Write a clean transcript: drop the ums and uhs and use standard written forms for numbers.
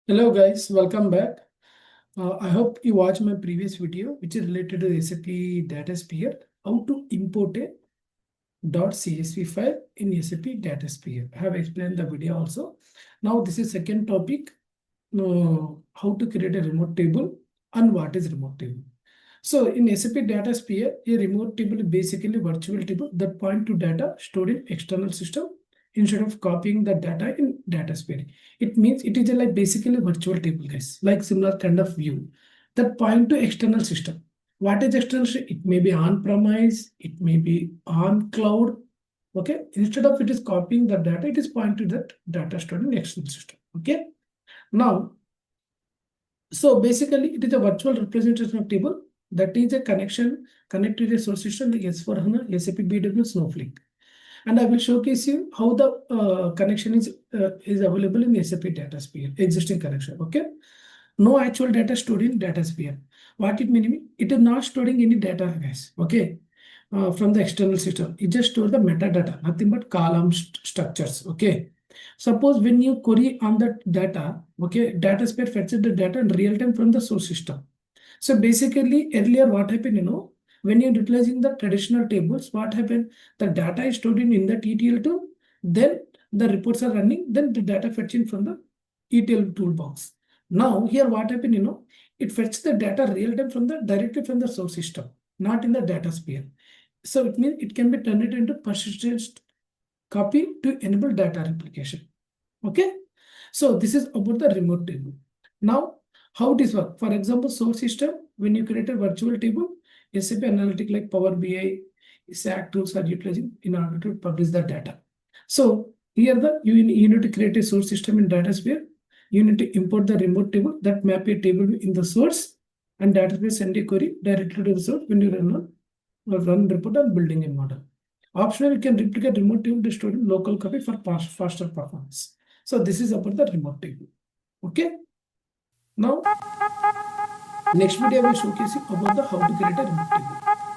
Hello guys, welcome back. I hope you watched my previous video which is related to SAP Datasphere, how to import a .csv file in SAP Datasphere. I have explained the video also. Now this is second topic, how to create a remote table and what is remote table. So in SAP Datasphere, a remote table is basically virtual table that point to data stored in external system instead of copying the data in Datasphere. It means it is like basically virtual table, guys, like similar kind of view that point to external system. What is external system? It may be on-premise, it may be on cloud. Okay, instead of it is copying the data, it is pointing to that data stored in external system. Okay, now, so basically it is a virtual representation of table that is a connection connected to a source system like S4HANA, SAP BW, Snowflake. And I will showcase you how the connection is available in SAP Datasphere, existing connection. Okay, no actual data stored in Datasphere. What it means? It is not storing any data, guys. Okay, from the external system. It just stores the metadata, nothing but column structures. Okay. Suppose when you query on that data, okay, Datasphere fetches the data in real time from the source system. So basically, earlier what happened, when you're utilizing the traditional tables, what happened? The data is stored in the ETL2, then the reports are running, then the data fetching from the ETL toolbox. Now here what happened, it fetches the data real time from the directly from the source system, not in the Datasphere. So it means it can be turned into persistent copy to enable data replication. Okay. So this is about the remote table. Now, how this work? For example, source system, when you create a virtual table, SAP Analytic like Power BI, SAC tools are utilizing in order to publish the data. So here you need to create a source system in Datasphere. You need to import the remote table that map a table in the source, and Datasphere send a query directly to the source when you run report on building a model. Optional, you can replicate remote table to store in local copy for faster performance. So this is about the remote table. Okay. Now, next video I will showcase you about the how to create a remote table.